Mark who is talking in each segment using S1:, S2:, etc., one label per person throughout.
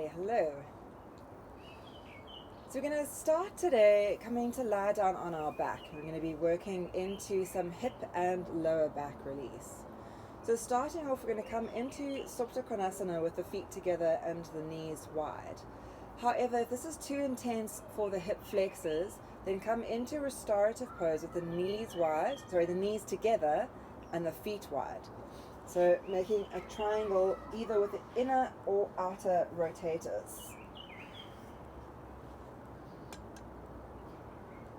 S1: Hey, hello. So we're going to start today coming to lie down on our back. We're going to be working into some hip and lower back release. So starting off, we're going to come into Supta Konasana with the feet together and the knees wide. However, if this is too intense for the hip flexors, then come into restorative pose with the knees together and the feet wide. So making a triangle either with the inner or outer rotators.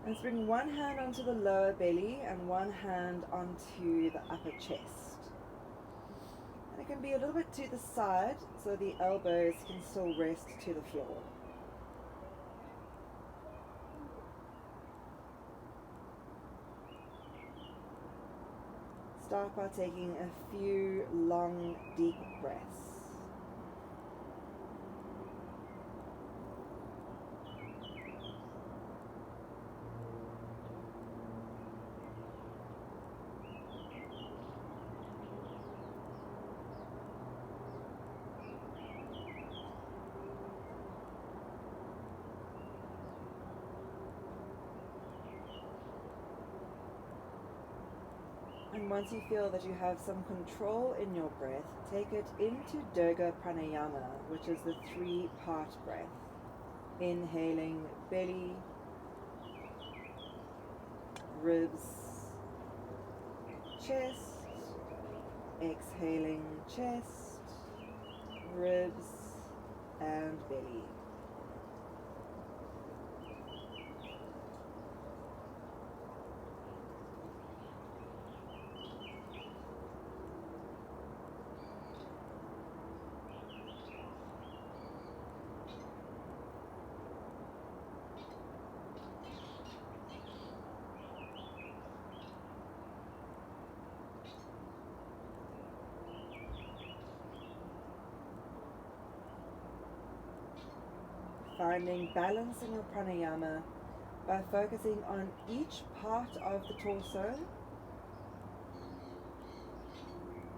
S1: Let's bring one hand onto the lower belly and one hand onto the upper chest. And it can be a little bit to the side so the elbows can still rest to the floor. Start by taking a few long, deep breaths. And once you feel that you have some control in your breath, take it into Dirga Pranayama, which is the 3-part breath. Inhaling belly, ribs, chest, exhaling chest, ribs, and belly. Finding balance in your pranayama by focusing on each part of the torso,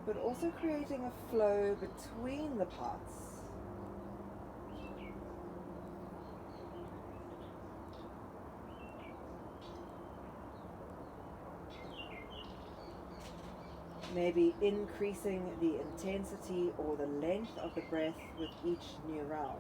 S1: but also creating a flow between the parts. Maybe increasing the intensity or the length of the breath with each new round.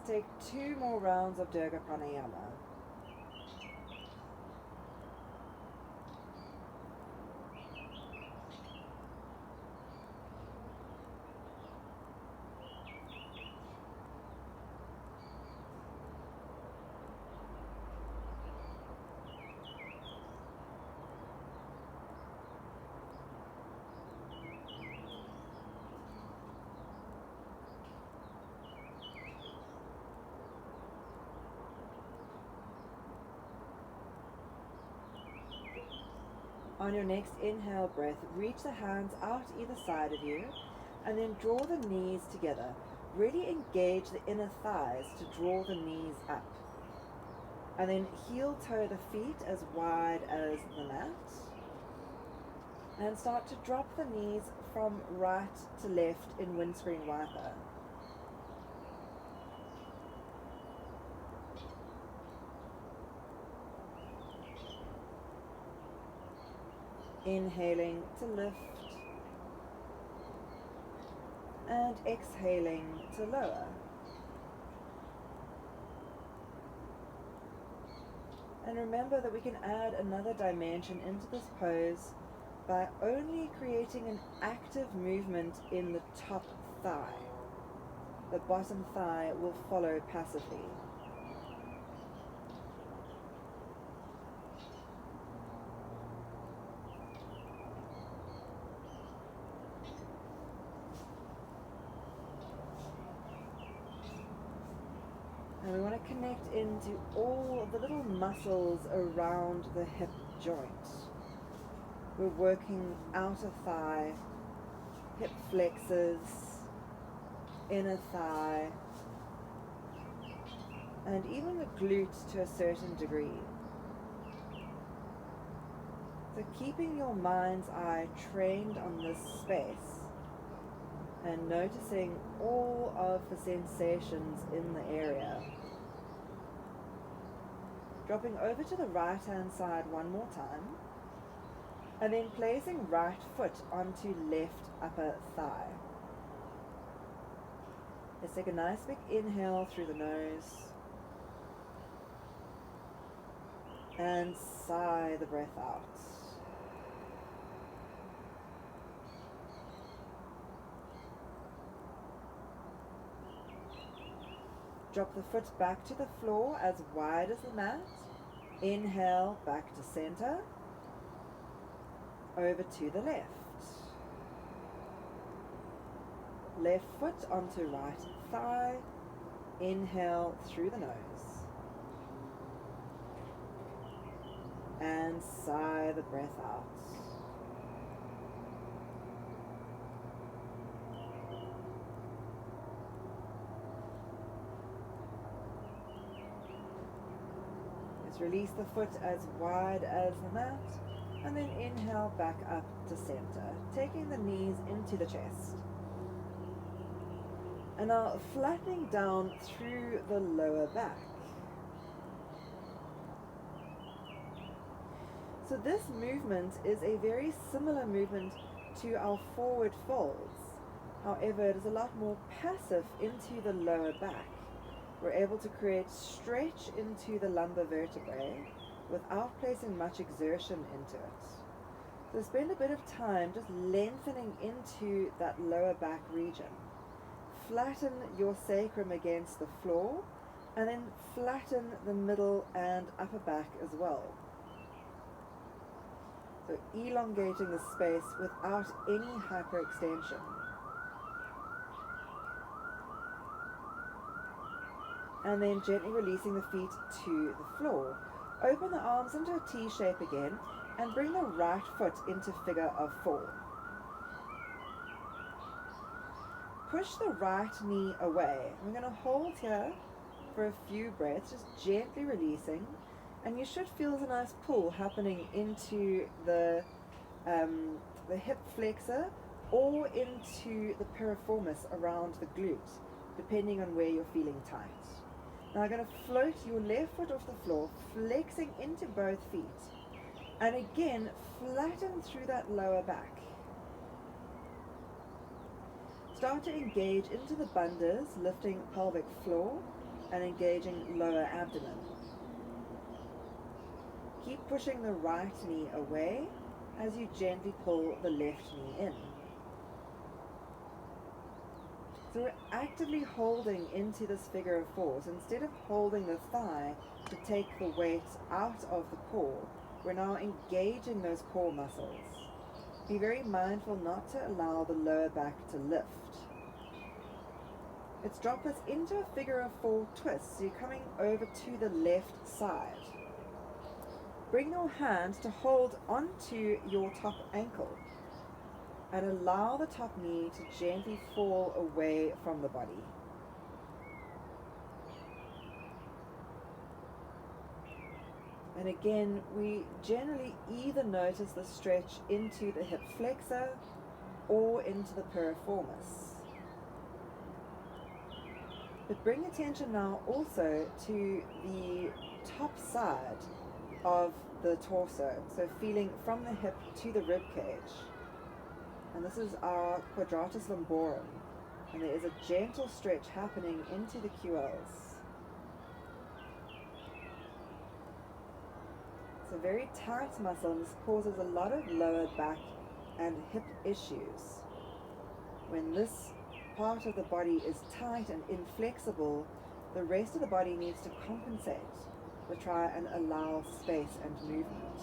S1: Take 2 more rounds of Dirga Pranayama. On your next inhale breath, reach the hands out either side of you and then draw the knees together. Really engage the inner thighs to draw the knees up. And then heel toe the feet as wide as the mat. And start to drop the knees from right to left in windscreen wiper. Inhaling to lift and exhaling to lower. And remember that we can add another dimension into this pose by only creating an active movement in the top thigh. The bottom thigh will follow passively. And we want to connect into all of the little muscles around the hip joint. We're working outer thigh, hip flexors, inner thigh, and even the glute to a certain degree. So keeping your mind's eye trained on this space and noticing all of the sensations in the area. Dropping over to the right hand side one more time, and then placing right foot onto left upper thigh. Let's take a nice big inhale through the nose and sigh the breath out. Drop the foot back to the floor as wide as the mat. Inhale back to center. Over to the left. Left foot onto right thigh. Inhale through the nose. And sigh the breath out. Release the foot as wide as the mat, and then inhale back up to center, taking the knees into the chest. And now flattening down through the lower back. So this movement is a very similar movement to our forward folds. However, it is a lot more passive into the lower back. We're able to create stretch into the lumbar vertebrae without placing much exertion into it. So spend a bit of time just lengthening into that lower back region. Flatten your sacrum against the floor, and then flatten the middle and upper back as well. So elongating the space without any hyperextension. And then gently releasing the feet to the floor. Open the arms into a T shape again and bring the right foot into figure of 4. Push the right knee away. We're going to hold here for a few breaths, just gently releasing, and you should feel a nice pull happening into the hip flexor or into the piriformis around the glute, depending on where you're feeling tight. Now I'm going to float your left foot off the floor, flexing into both feet. And again, flatten through that lower back. Start to engage into the bandhas, lifting pelvic floor and engaging lower abdomen. Keep pushing the right knee away as you gently pull the left knee in. So we're actively holding into this figure of 4. So instead of holding the thigh to take the weight out of the core, we're now engaging those core muscles. Be very mindful not to allow the lower back to lift. Let's drop us into a figure of 4 twist. So you're coming over to the left side. Bring your hands to hold onto your top ankle and allow the top knee to gently fall away from the body. And again, we generally either notice the stretch into the hip flexor or into the piriformis. But bring attention now also to the top side of the torso, so feeling from the hip to the rib cage. And this is our quadratus lumborum, and there is a gentle stretch happening into the QLs. It's a very tight muscle, and this causes a lot of lower back and hip issues. When this part of the body is tight and inflexible, the rest of the body needs to compensate to try and allow space and movement.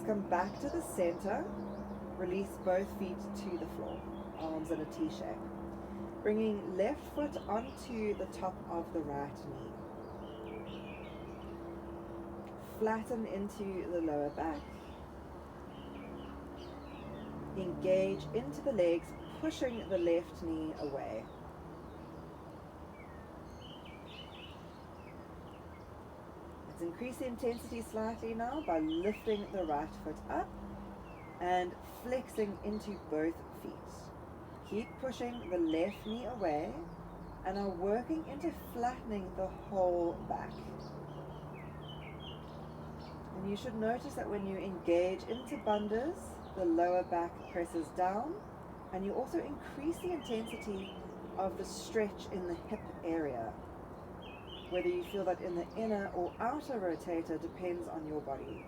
S1: Come back to the center, release both feet to the floor, arms in a T shape. Bringing left foot onto the top of the right knee. Flatten into the lower back. Engage into the legs, pushing the left knee away. Let's increase the intensity slightly now by lifting the right foot up and flexing into both feet. Keep pushing the left knee away and are working into flattening the whole back. And you should notice that when you engage into bandhas, the lower back presses down, and you also increase the intensity of the stretch in the hip area. Whether you feel that in the inner or outer rotator depends on your body.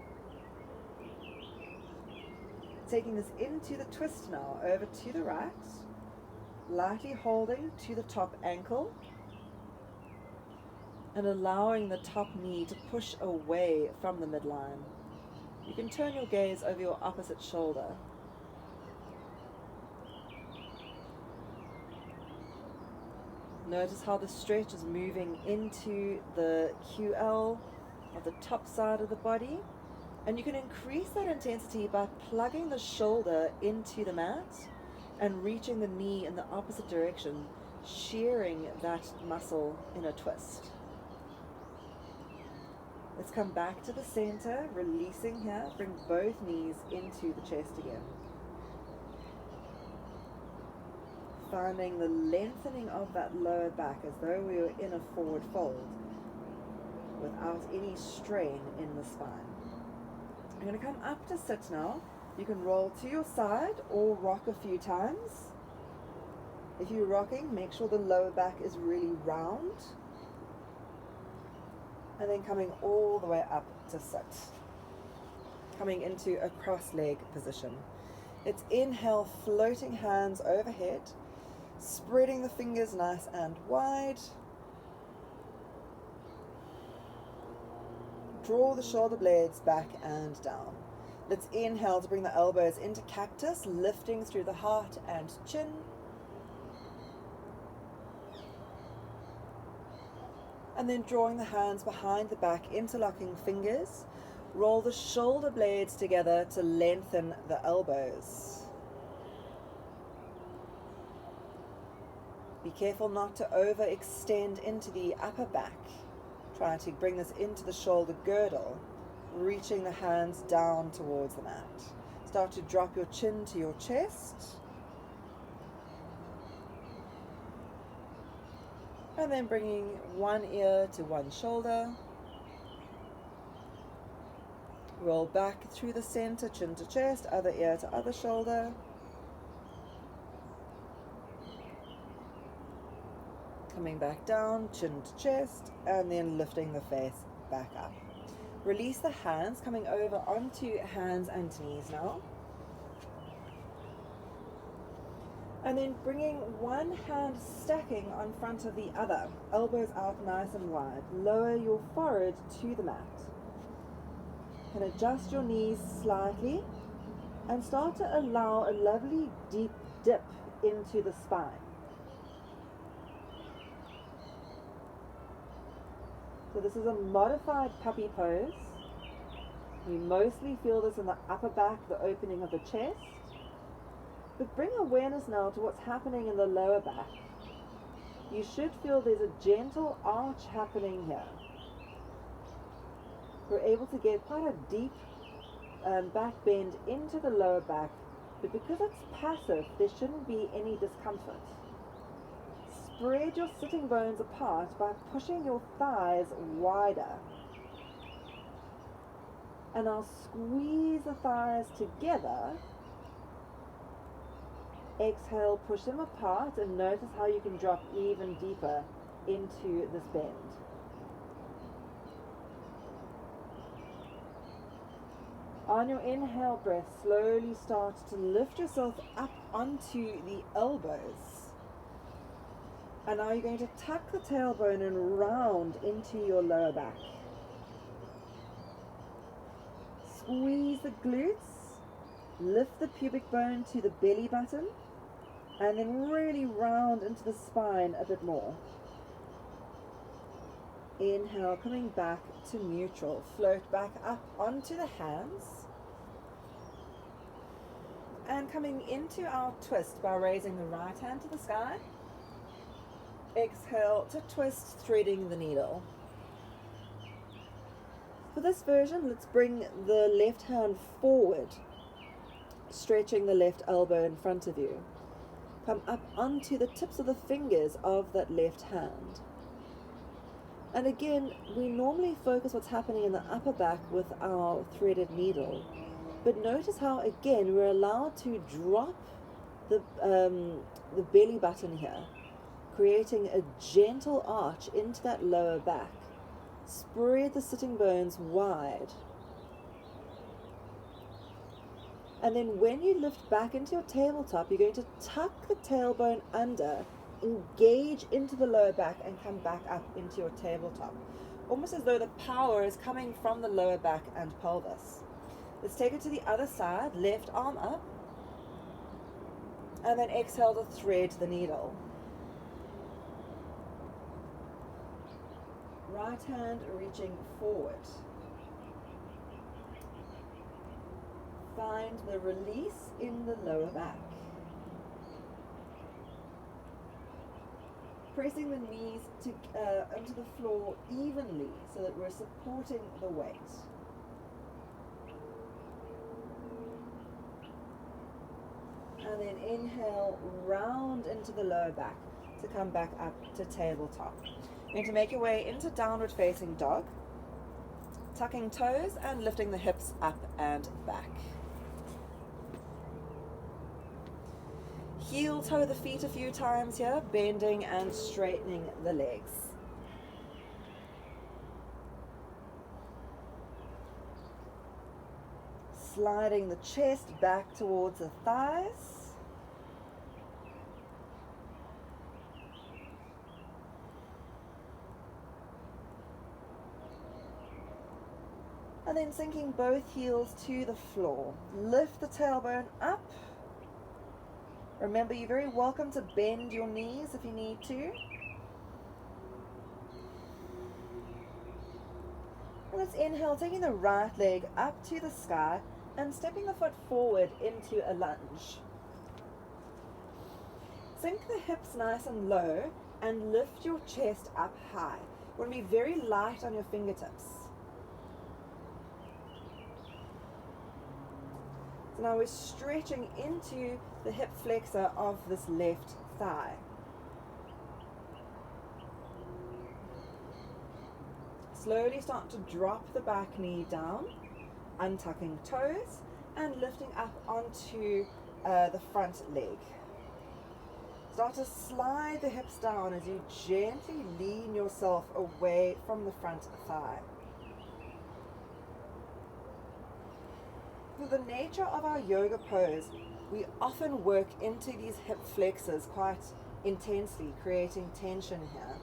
S1: Taking this into the twist now, over to the right, lightly holding to the top ankle and allowing the top knee to push away from the midline. You can turn your gaze over your opposite shoulder. Notice how the stretch is moving into the QL of the top side of the body. And you can increase that intensity by plugging the shoulder into the mat and reaching the knee in the opposite direction, shearing that muscle in a twist. Let's come back to the center, releasing here. Bring both knees into the chest again. Finding the lengthening of that lower back as though we were in a forward fold without any strain in the spine. I'm going to come up to sit now. You can roll to your side or rock a few times. If you're rocking, make sure the lower back is really round. And then coming all the way up to sit. Coming into a cross-leg position. Let's inhale, floating hands overhead, spreading the fingers nice and wide. Draw the shoulder blades back and down. Let's inhale to bring the elbows into cactus, lifting through the heart and chin. And then drawing the hands behind the back, interlocking fingers. Roll the shoulder blades together to lengthen the elbows. Be careful not to overextend into the upper back. Try to bring this into the shoulder girdle, reaching the hands down towards the mat. Start to drop your chin to your chest. And then bringing one ear to one shoulder. Roll back through the center, chin to chest, other ear to other shoulder. Coming back down, chin to chest, and then lifting the face back up. Release the hands, coming over onto hands and knees now. And then bringing one hand stacking on front of the other, elbows out nice and wide. Lower your forehead to the mat. And adjust your knees slightly and start to allow a lovely deep dip into the spine. So this is a modified puppy pose. We mostly feel this in the upper back, the opening of the chest. But bring awareness now to what's happening in the lower back. You should feel there's a gentle arch happening here. We're able to get quite a deep back bend into the lower back, but because it's passive, there shouldn't be any discomfort. Spread your sitting bones apart by pushing your thighs wider. And now squeeze the thighs together. Exhale, push them apart, and notice how you can drop even deeper into this bend. On your inhale breath, slowly start to lift yourself up onto the elbows. And now you're going to tuck the tailbone and round into your lower back. Squeeze the glutes, lift the pubic bone to the belly button, And then really round into the spine a bit more. Inhale, coming back to neutral. Float back up onto the hands. And coming into our twist by raising the right hand to the sky. Exhale to twist, threading the needle. For this version, let's bring the left hand forward, stretching the left elbow in front of you. Come up onto the tips of the fingers of that left hand. And again, we normally focus what's happening in the upper back with our threaded needle. But notice how, again, we're allowed to drop the belly button here, creating a gentle arch into that lower back. Spread the sitting bones wide. And then when you lift back into your tabletop, you're going to tuck the tailbone under, engage into the lower back, and come back up into your tabletop. Almost as though the power is coming from the lower back and pelvis. Let's take it to the other side, left arm up, and then exhale to thread the needle. Right hand reaching forward. Find the release in the lower back. Pressing the knees onto the floor evenly so that we're supporting the weight. And then inhale, round into the lower back to come back up to tabletop. You're going to make your way into downward facing dog, tucking toes and lifting the hips up and back. Heel toe the feet a few times here, bending and straightening the legs. Sliding the chest back towards the thighs. And then sinking both heels to the floor. Lift the tailbone up. Remember, you're very welcome to bend your knees if you need to. And let's inhale, taking the right leg up to the sky and stepping the foot forward into a lunge. Sink the hips nice and low and lift your chest up high. You want to be very light on your fingertips. So now we're stretching into the hip flexor of this left thigh. Slowly start to drop the back knee down, untucking toes and lifting up onto the front leg. Start to slide the hips down as you gently lean yourself away from the front thigh. For the nature of our yoga pose, we often work into these hip flexors quite intensely, creating tension here.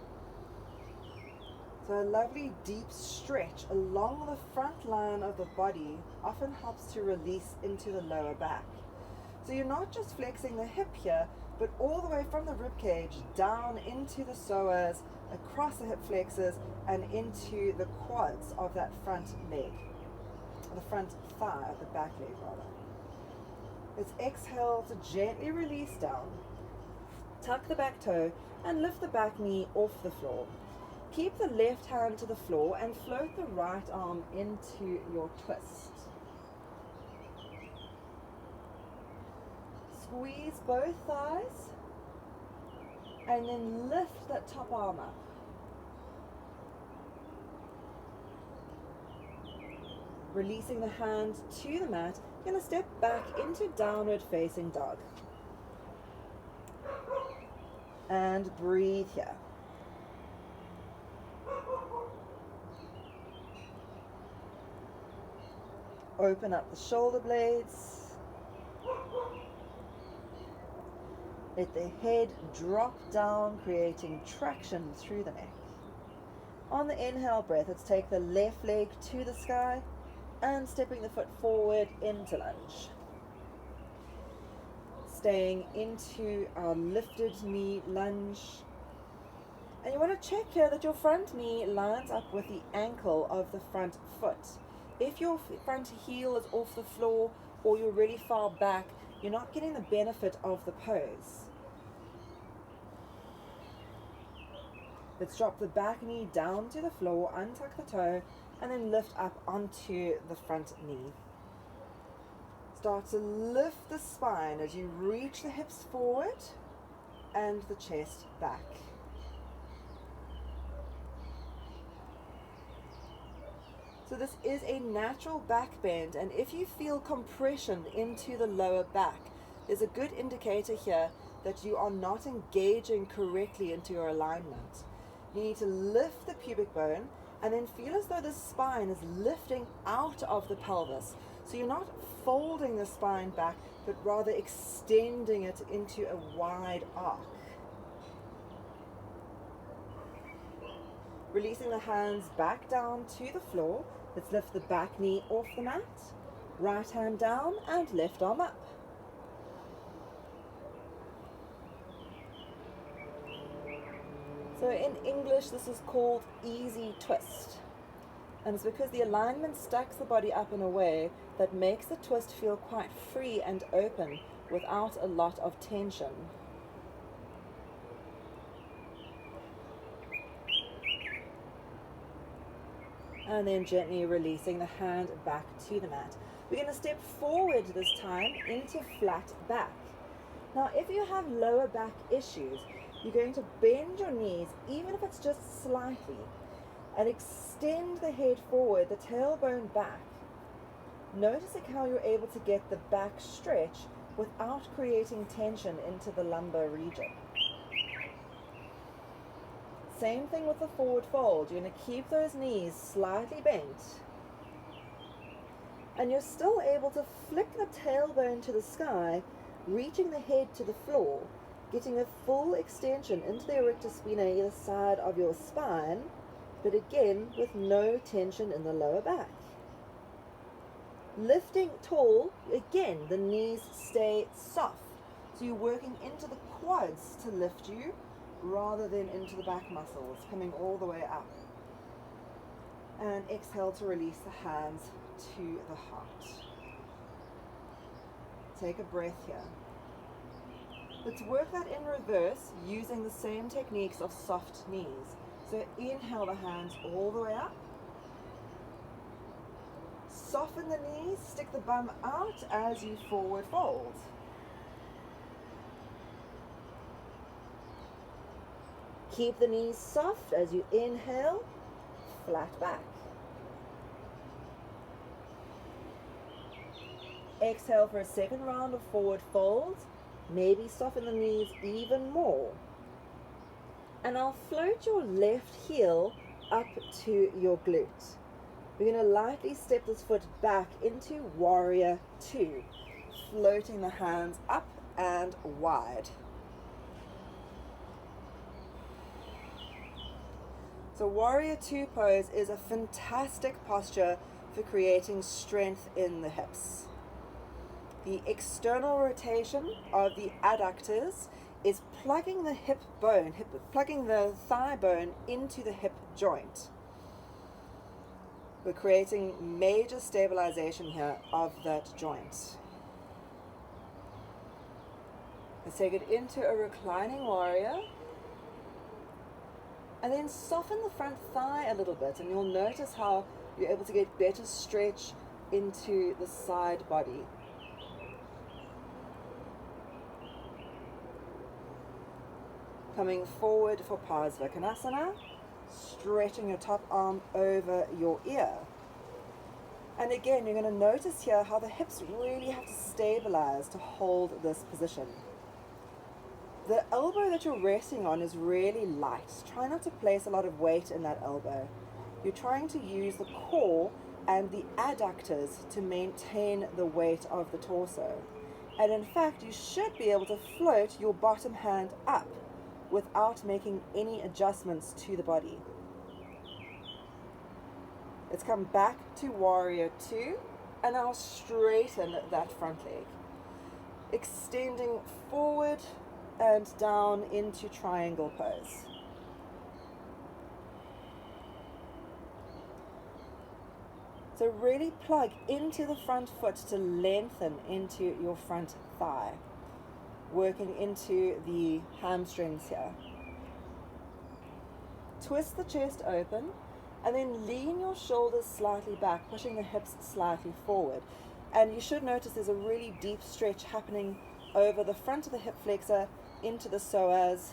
S1: So a lovely deep stretch along the front line of the body often helps to release into the lower back. So you're not just flexing the hip here, but all the way from the ribcage down into the psoas, across the hip flexors, and into the quads of that front leg. The front thigh, the back leg rather. Let's exhale to gently release down. Tuck the back toe and lift the back knee off the floor. Keep the left hand to the floor and float the right arm into your twist. Squeeze both thighs and then lift that top arm up. Releasing the hand to the mat, you're going to step back into downward facing dog. And breathe here. Open up the shoulder blades. Let the head drop down, creating traction through the neck. On the inhale breath, let's take the left leg to the sky and stepping the foot forward into lunge. staying into our lifted knee lunge. And you want to check here that your front knee lines up with the ankle of the front foot. If your front heel is off the floor or you're really far back, you're not getting the benefit of the pose. Let's drop the back knee down to the floor, untuck the toe, and then lift up onto the front knee. Start to lift the spine as you reach the hips forward and the chest back. So this is a natural back bend, and if you feel compression into the lower back, there's a good indicator here that you are not engaging correctly into your alignment. You need to lift the pubic bone and then feel as though the spine is lifting out of the pelvis. So you're not folding the spine back, but rather extending it into a wide arc. Releasing the hands back down to the floor. Let's lift the back knee off the mat. Right hand down and left arm up. So in English, this is called easy twist. And it's because the alignment stacks the body up in a way that makes the twist feel quite free and open without a lot of tension. And then gently releasing the hand back to the mat. We're going to step forward this time into flat back. Now, if you have lower back issues, you're going to bend your knees, even if it's just slightly, and extend the head forward, the tailbone back. Noticing how you're able to get the back stretch without creating tension into the lumbar region. Same thing with the forward fold. You're going to keep those knees slightly bent. And you're still able to flick the tailbone to the sky, reaching the head to the floor, getting a full extension into the erector spinae either side of your spine, but again with no tension in the lower back. Lifting tall, again, the knees stay soft. So you're working into the quads to lift you, rather than into the back muscles, coming all the way up. And exhale to release the hands to the heart. Take a breath here. Let's work that in reverse using the same techniques of soft knees. So inhale the hands all the way up. Soften the knees, stick the bum out as you forward fold. Keep the knees soft as you inhale, flat back. Exhale for a second round of forward folds. Maybe soften the knees even more. And I'll float your left heel up to your glute. We're going to lightly step this foot back into warrior two, floating the hands up and wide. So warrior two pose is a fantastic posture for creating strength in the hips. The external rotation of the adductors is plugging the hip bone, plugging the thigh bone into the hip joint. We're creating major stabilization here of that joint. Let's take it into a reclining warrior. And then soften the front thigh a little bit, and you'll notice how you're able to get better stretch into the side body. Coming forward for Parsvakonasana, stretching your top arm over your ear. And again, you're going to notice here how the hips really have to stabilize to hold this position. The elbow that you're resting on is really light. Try not to place a lot of weight in that elbow. You're trying to use the core and the adductors to maintain the weight of the torso. And in fact, you should be able to float your bottom hand up without making any adjustments to the body. Let's come back to warrior two, and I'll straighten that front leg. extending forward and down into triangle pose. So really plug into the front foot to lengthen into your front thigh, working into the hamstrings here. Twist the chest open and then lean your shoulders slightly back, pushing the hips slightly forward. And you should notice there's a really deep stretch happening over the front of the hip flexor, into the psoas,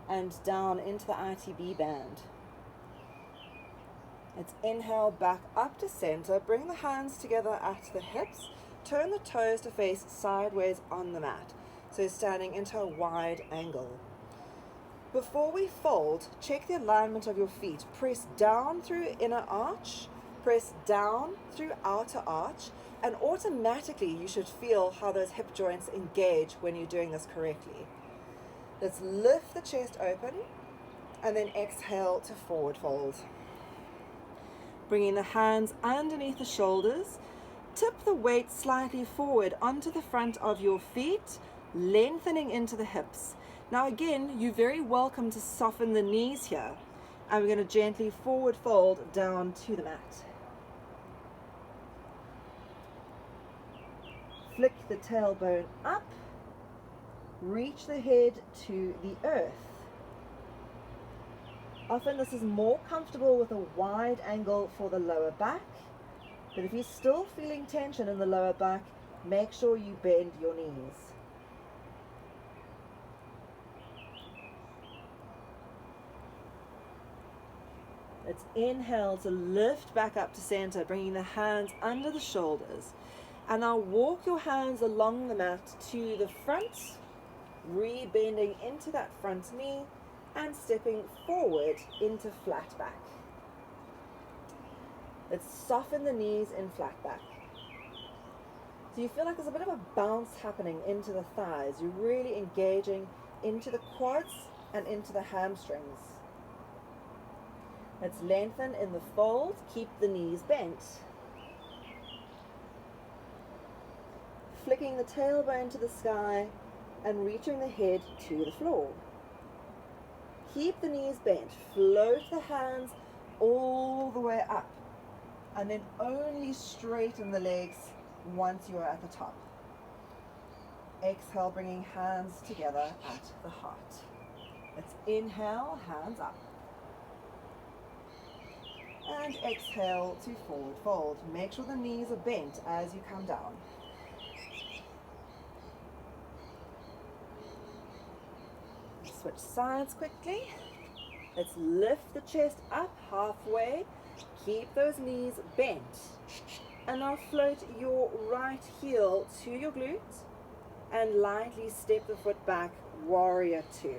S1: and down into the ITB band. Let's inhale back up to center. Bring the hands together at the hips. Turn the toes to face sideways on the mat. So standing into a wide angle. Before we fold, check the alignment of your feet. Press down through inner arch. Press down through outer arch. And automatically you should feel how those hip joints engage when you're doing this correctly. Let's lift the chest open and then exhale to forward fold. Bringing the hands underneath the shoulders, tip the weight slightly forward onto the front of your feet, lengthening into the hips. Now again, you're very welcome to soften the knees here. And we're going to gently forward fold down to the mat. Flick the tailbone up, reach the head to the earth. Often this is more comfortable with a wide angle for the lower back, but if you're still feeling tension in the lower back, make sure you bend your knees. Let's inhale to lift back up to center, bringing the hands under the shoulders. And now walk your hands along the mat to the front, re-bending into that front knee, and stepping forward into flat back. Let's soften the knees in flat back. So you feel like there's a bit of a bounce happening into the thighs. You're really engaging into the quads and into the hamstrings. Let's lengthen in the fold, keep the knees bent. Flicking the tailbone to the sky and reaching the head to the floor. Keep the knees bent, float the hands all the way up, and then only straighten the legs once you're at the top. Exhale, bringing hands together at the heart. Let's inhale, hands up. And exhale to forward fold. Make sure the knees are bent as you come down. Switch sides quickly. Let's lift the chest up halfway. Keep those knees bent. And now float your right heel to your glute and lightly step the foot back, warrior two.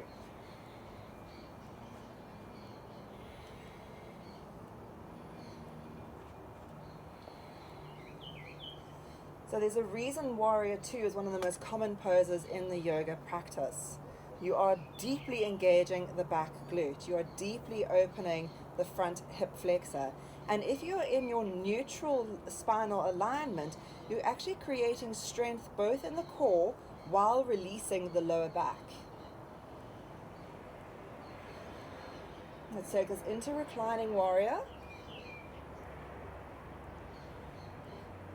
S1: So there's a reason warrior two is one of the most common poses in the yoga practice. You are deeply engaging the back glute. You are deeply opening the front hip flexor. And if you're in your neutral spinal alignment, you're actually creating strength both in the core while releasing the lower back. Let's take us into reclining warrior.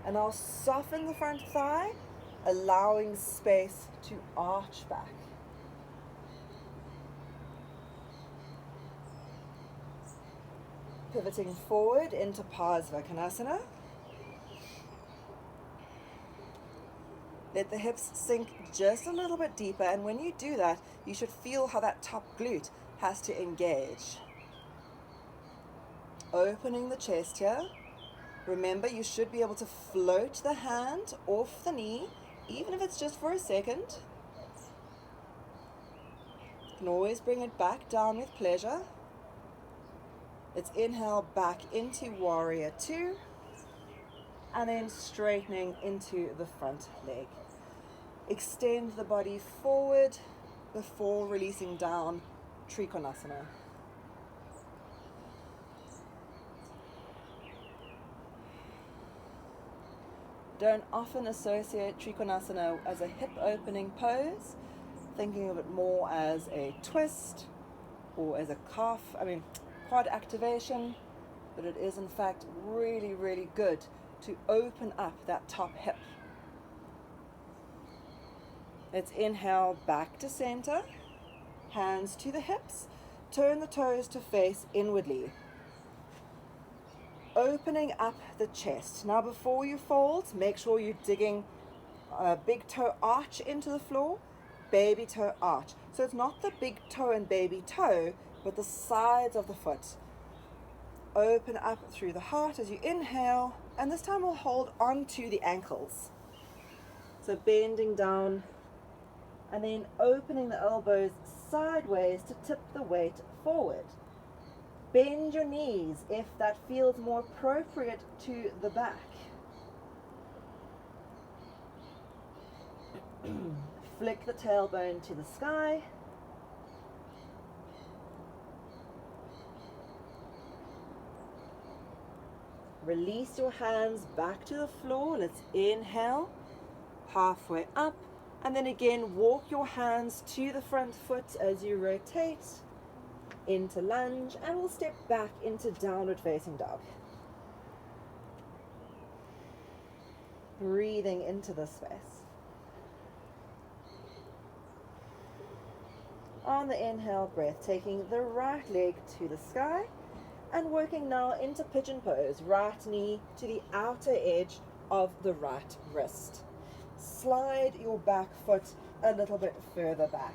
S1: And I'll soften the front thigh, allowing space to arch back. Pivoting forward into Parsvakonasana. Let the hips sink just a little bit deeper, and when you do that, you should feel how that top glute has to engage. Opening the chest here. Remember, you should be able to float the hand off the knee, even if it's just for a second. You can always bring it back down with pleasure. Let's inhale back into warrior two, and then straightening into the front leg. Extend the body forward before releasing down, Trikonasana. don't often associate Trikonasana as a hip opening pose, thinking of it more as a twist or as a quad activation, but it is in fact really, really good to open up that top hip. Let's inhale back to center, hands to the hips, turn the toes to face inwardly. Opening up the chest. Now before you fold, make sure you're digging a big toe arch into the floor, baby toe arch. So it's not the big toe and baby toe, but the sides of the foot. Open up through the heart as you inhale, and this time we'll hold onto the ankles. So bending down and then opening the elbows sideways to tip the weight forward. Bend your knees if that feels more appropriate to the back. Flick the tailbone to the sky. Release your hands back to the floor. Let's inhale, halfway up. And then again, walk your hands to the front foot as you rotate into lunge, and we'll step back into downward facing dog. Breathing into the space. On the inhale breath, taking the right leg to the sky and working now into pigeon pose, right knee to the outer edge of the right wrist. Slide your back foot a little bit further back.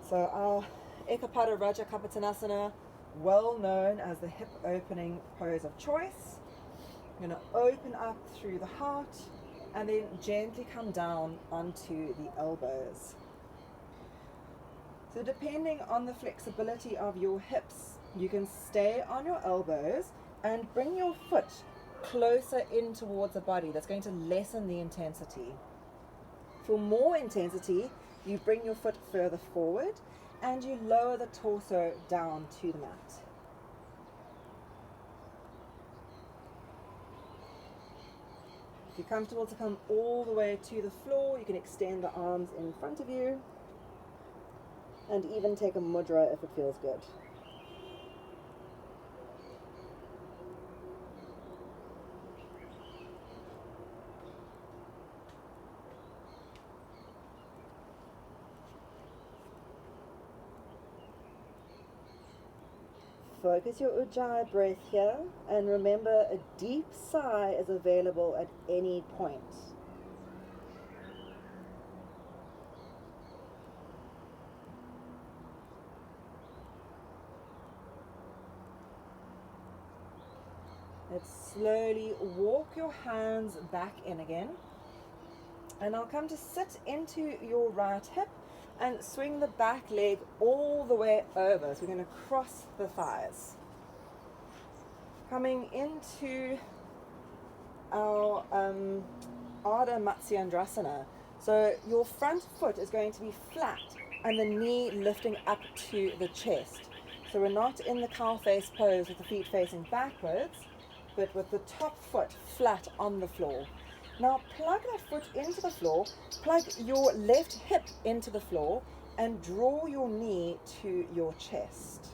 S1: So our Ekapada Raja Kapitanasana, well known as the hip opening pose of choice. I'm going to open up through the heart and then gently come down onto the elbows. So depending on the flexibility of your hips, you can stay on your elbows and bring your foot closer in towards the body. That's going to lessen the intensity. For more intensity, you bring your foot further forward and you lower the torso down to the mat. If you're comfortable to come all the way to the floor, you can extend the arms in front of you and even take a mudra if it feels good. Focus your Ujjayi breath here, and remember a deep sigh is available at any point. Let's slowly walk your hands back in again. And I'll come to sit into your right hip and swing the back leg all the way over. So we're going to cross the thighs. Coming into our Ardha Matsyendrasana. So your front foot is going to be flat and the knee lifting up to the chest. So we're not in the cow face pose with the feet facing backwards, but with the top foot flat on the floor. Now plug that foot into the floor, plug your left hip into the floor, and draw your knee to your chest.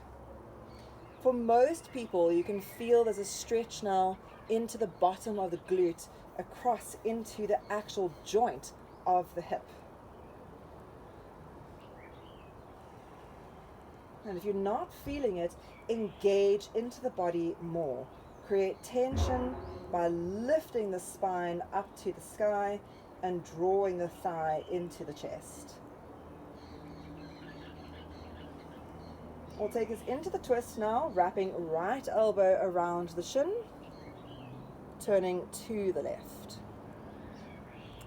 S1: For most people, you can feel there's a stretch now into the bottom of the glute, across into the actual joint of the hip. And if you're not feeling it, engage into the body more. Create tension by lifting the spine up to the sky and drawing the thigh into the chest. We'll take us into the twist now, wrapping right elbow around the shin, turning to the left.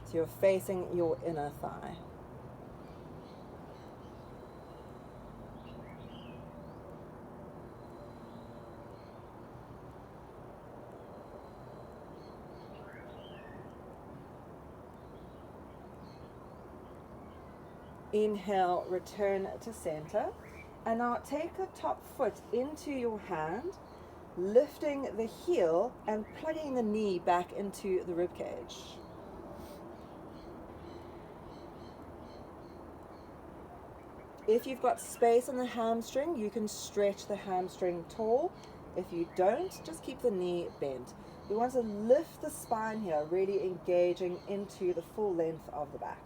S1: So you're facing your inner thigh. Inhale, return to center. And now take the top foot into your hand lifting the heel and plugging the knee back into the rib cage. If you've got space on the hamstring, you can stretch the hamstring tall. If you don't, just keep the knee bent. We want to lift the spine here, really engaging into the full length of the back.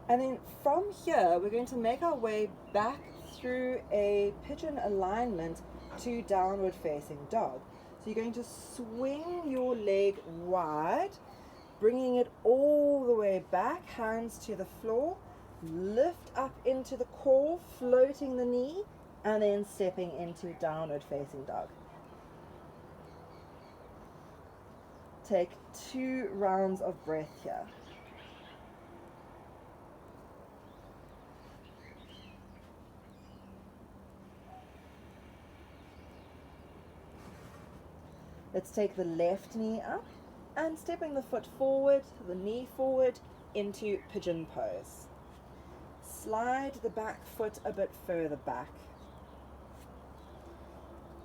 S1: And then from here, we're going to make our way back through a pigeon alignment to downward facing dog. So you're going to swing your leg wide, bringing it all the way back, hands to the floor, lift up into the core, floating the knee, and then stepping into downward facing dog. Take 2 rounds of breath here. Let's take the left knee up and stepping the foot forward, the knee forward into pigeon pose. Slide the back foot a bit further back.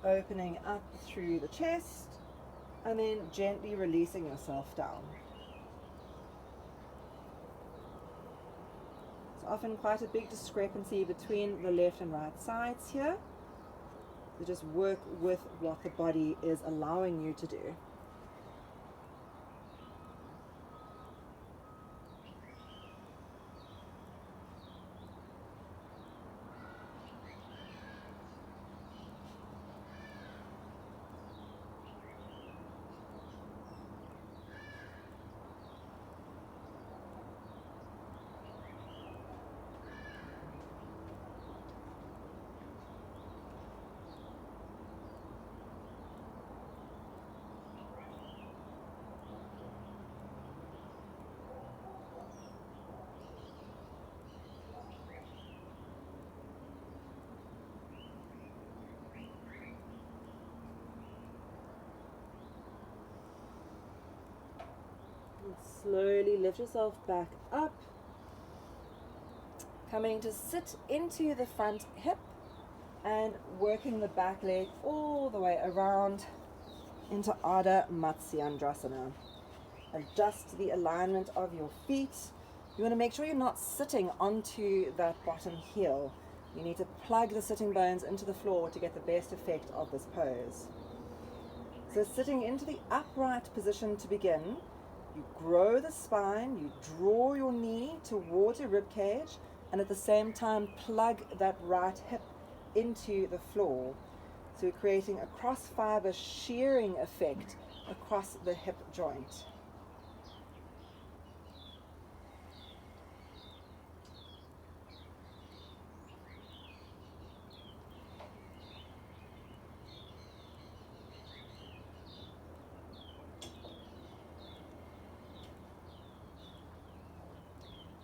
S1: Opening up through the chest and then gently releasing yourself down. There's often quite a big discrepancy between the left and right sides here. So just work with what the body is allowing you to do. Slowly lift yourself back up, coming to sit into the front hip and working the back leg all the way around into Ardha Matsyendrasana. Adjust the alignment of your feet. You want to make sure you're not sitting onto that bottom heel. You need to plug the sitting bones into the floor to get the best effect of this pose. So sitting into the upright position to begin, you grow the spine, you draw your knee towards your rib cage, and at the same time plug that right hip into the floor. So we're creating a cross fiber shearing effect across the hip joint.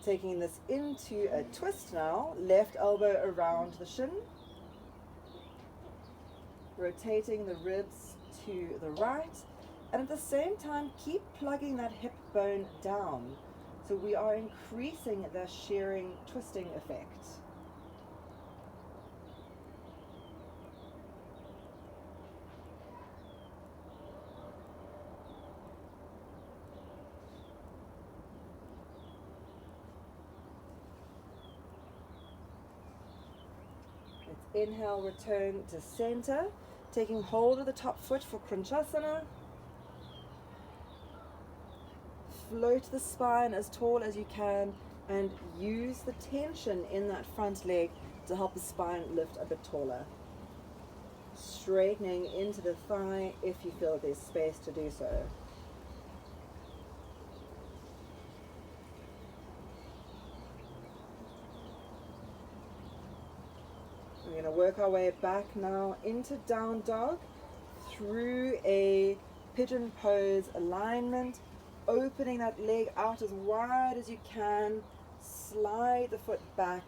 S1: Taking this into a twist now, left elbow around the shin, rotating the ribs to the right, and at the same time keep plugging that hip bone down. So we are increasing the shearing, twisting effect. Inhale, return to center, taking hold of the top foot for Kranchasana. Float the spine as tall as you can and use the tension in that front leg to help the spine lift a bit taller. Straightening into the thigh if you feel there's space to do so. We're going to work our way back now into down dog through a pigeon pose alignment, opening that leg out as wide as you can, slide the foot back,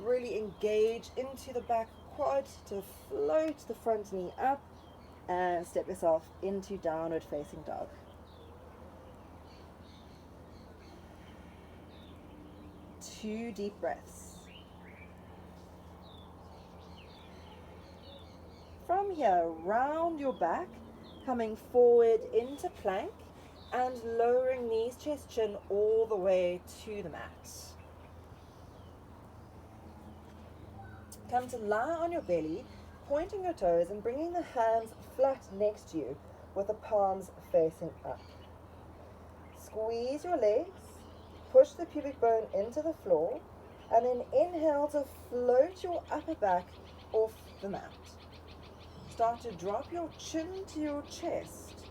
S1: really engage into the back quad to float the front knee up and step yourself into downward facing dog. Two deep breaths. from here, round your back, coming forward into plank and lowering knees, chest, chin all the way to the mat. Come to lie on your belly, pointing your toes and bringing the hands flat next to you with the palms facing up. Squeeze your legs, push the pubic bone into the floor, and then inhale to float your upper back off the mat. Start to drop your chin to your chest,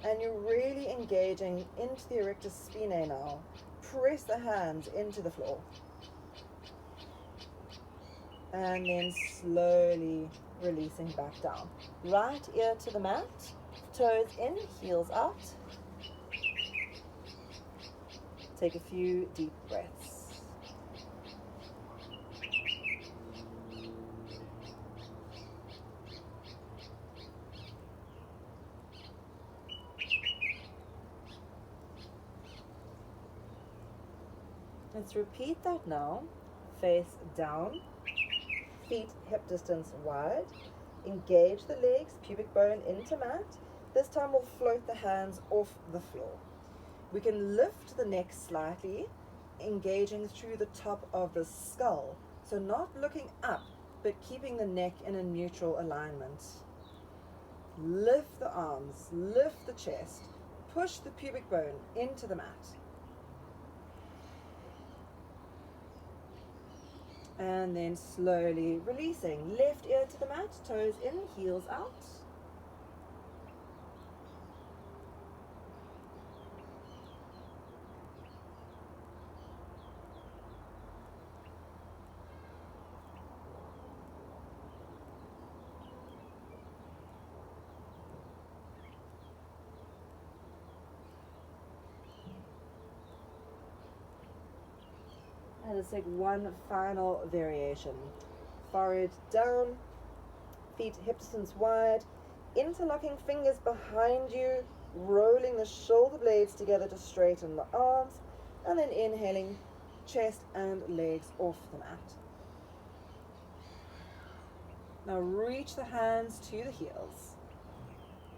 S1: and you're really engaging into the erector spinae now. Press the hands into the floor, and then slowly releasing back down. Right ear to the mat, toes in, heels out. Take a few deep breaths. Let's repeat that now. Face down, feet hip distance wide. Engage the legs, pubic bone into mat. This time we'll float the hands off the floor. We can lift the neck slightly, engaging through the top of the skull. So not looking up, but keeping the neck in a neutral alignment. Lift the arms, lift the chest, push the pubic bone into the mat. And then slowly releasing. Left ear to the mat, toes in, heels out. And let's take one final variation. Forehead down, feet hip distance wide, interlocking fingers behind you, rolling the shoulder blades together to straighten the arms, and then inhaling, chest and legs off the mat. Now reach the hands to the heels.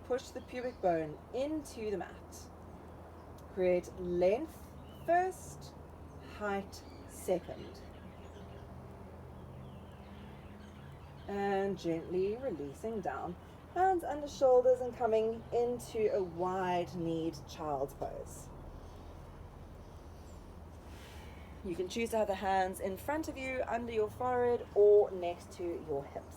S1: Push the pubic bone into the mat. Create length first, height second. And gently releasing down. Hands under shoulders and coming into a wide-kneed child's pose. You can choose to have the hands in front of you, under your forehead, or next to your hips.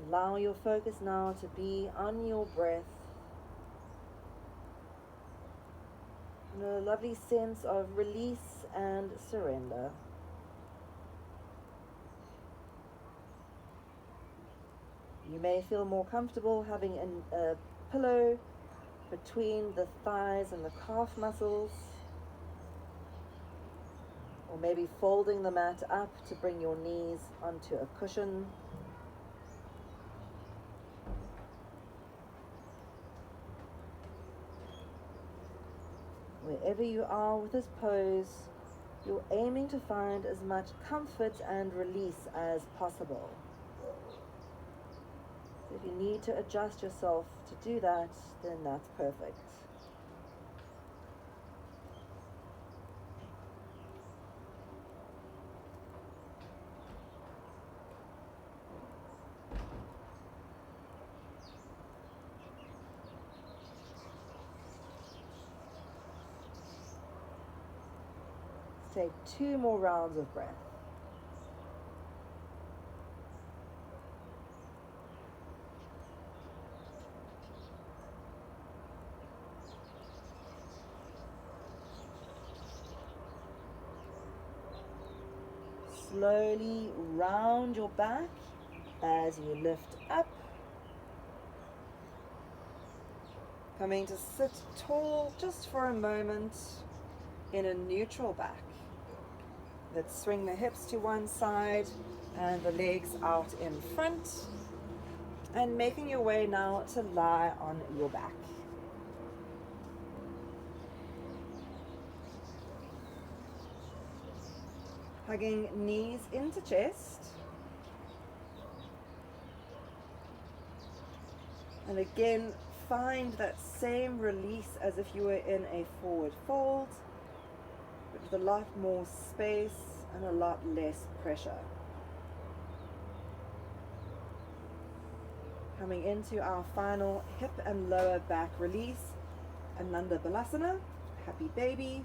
S1: Allow your focus now to be on your breath. And a lovely sense of release and surrender. You may feel more comfortable having a pillow between the thighs and the calf muscles, or maybe folding the mat up to bring your knees onto a cushion. Wherever you are with this pose, you're aiming to find as much comfort and release as possible. So if you need to adjust yourself to do that, then that's perfect. Take 2 more rounds of breath. Slowly round your back as you lift up. Coming to sit tall just for a moment in a neutral back. Let's swing the hips to one side and the legs out in front. And making your way now to lie on your back. Hugging knees into chest. And again, find that same release as if you were in a forward fold, but with a lot more space and a lot less pressure. Coming into our final hip and lower back release, Ananda Balasana, Happy Baby.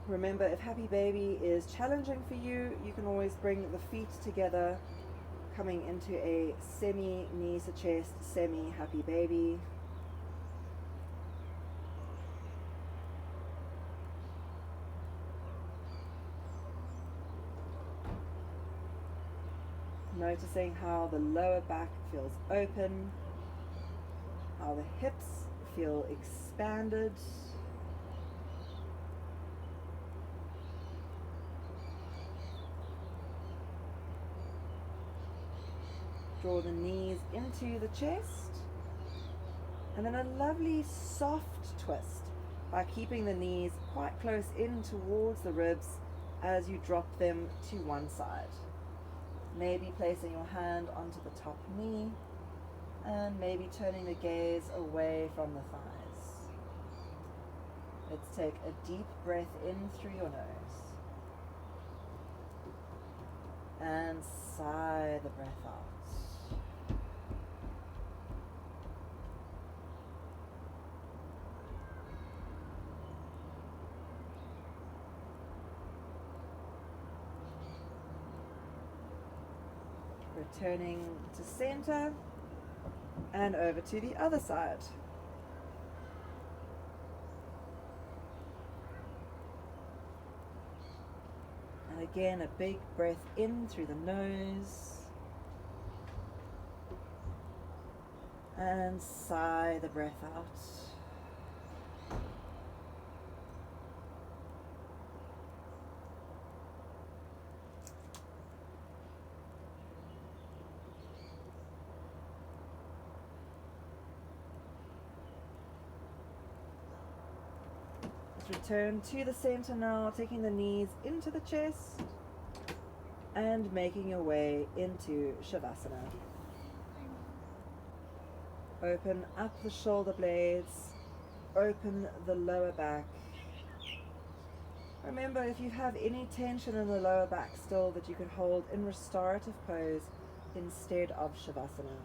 S1: Remember, if Happy Baby is challenging for you, you can always bring the feet together, coming into a semi knees to chest, semi Happy Baby. Noticing how the lower back feels open, how the hips feel expanded. Draw the knees into the chest, and then a lovely soft twist by keeping the knees quite close in towards the ribs as you drop them to one side. Maybe placing your hand onto the top knee and maybe turning the gaze away from the thighs. Let's take a deep breath in through your nose and sigh the breath out. Returning to center and over to the other side. And again, a big breath in through the nose and sigh the breath out. Return to the center now, taking the knees into the chest and making your way into Shavasana. Open up the shoulder blades, open the lower back. Remember, if you have any tension in the lower back still, that you can hold in restorative pose instead of Shavasana.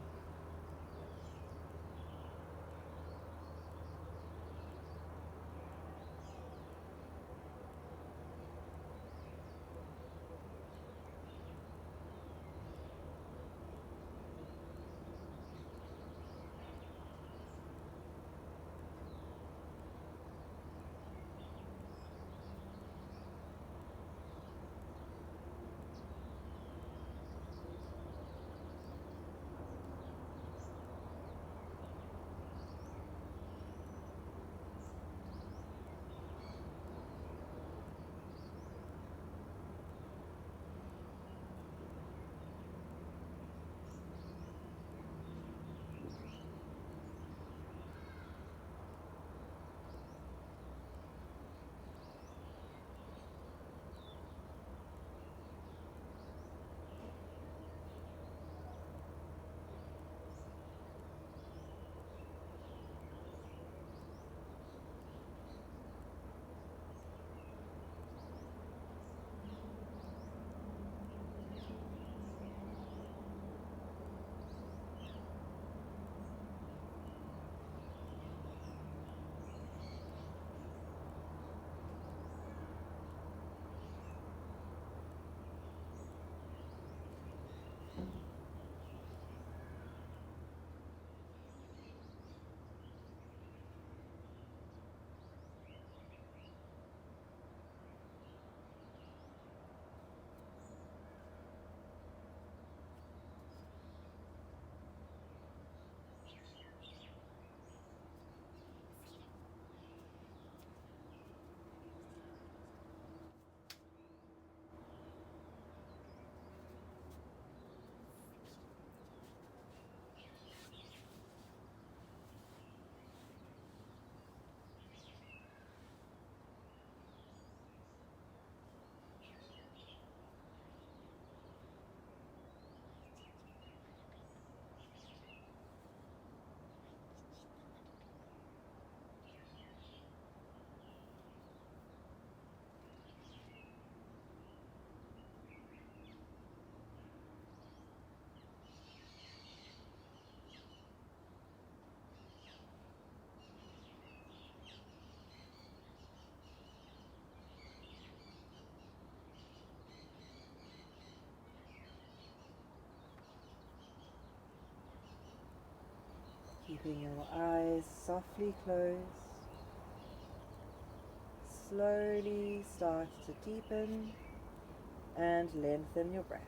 S1: Keeping your eyes softly closed. Slowly start to deepen and lengthen your breath.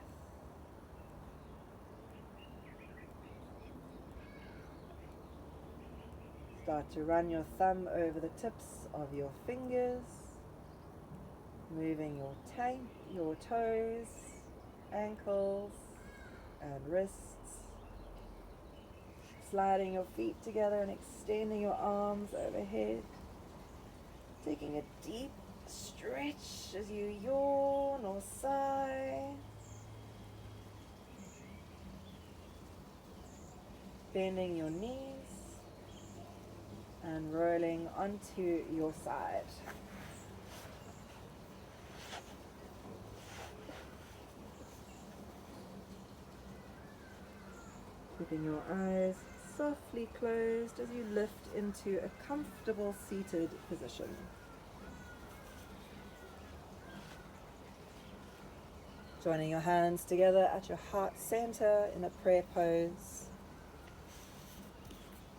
S1: Start to run your thumb over the tips of your fingers, moving your toes, ankles, and wrists, sliding your feet together and extending your arms overhead, taking a deep stretch as you yawn or sigh, bending your knees and rolling onto your side. Keeping your eyes softly closed as you lift into a comfortable seated position. Joining your hands together at your heart center in a prayer pose.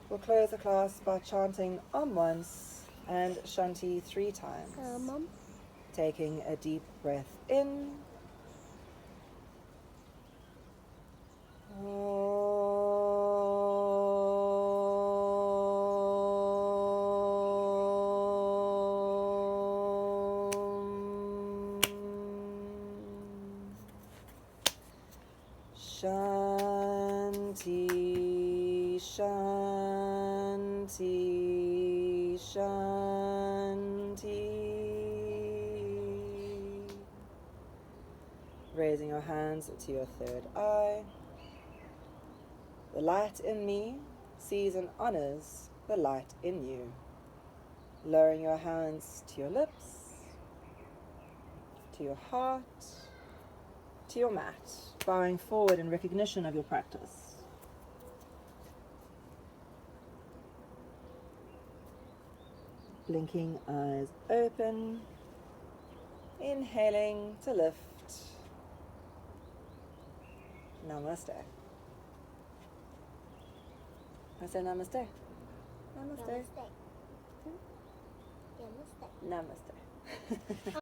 S1: We'll close the class by chanting Om once and Shanti 3 times.
S2: Mom?
S1: Taking a deep breath in. Shanti, Shanti, Shanti. Raising your hands to your third eye. The light in me sees and honors the light in you. Lowering your hands to your lips, to your heart, to your mat, bowing forward in recognition of your practice. Blinking eyes open, inhaling to lift. Namaste. I say namaste. Namaste.
S2: Namaste. Namaste.
S1: Namaste.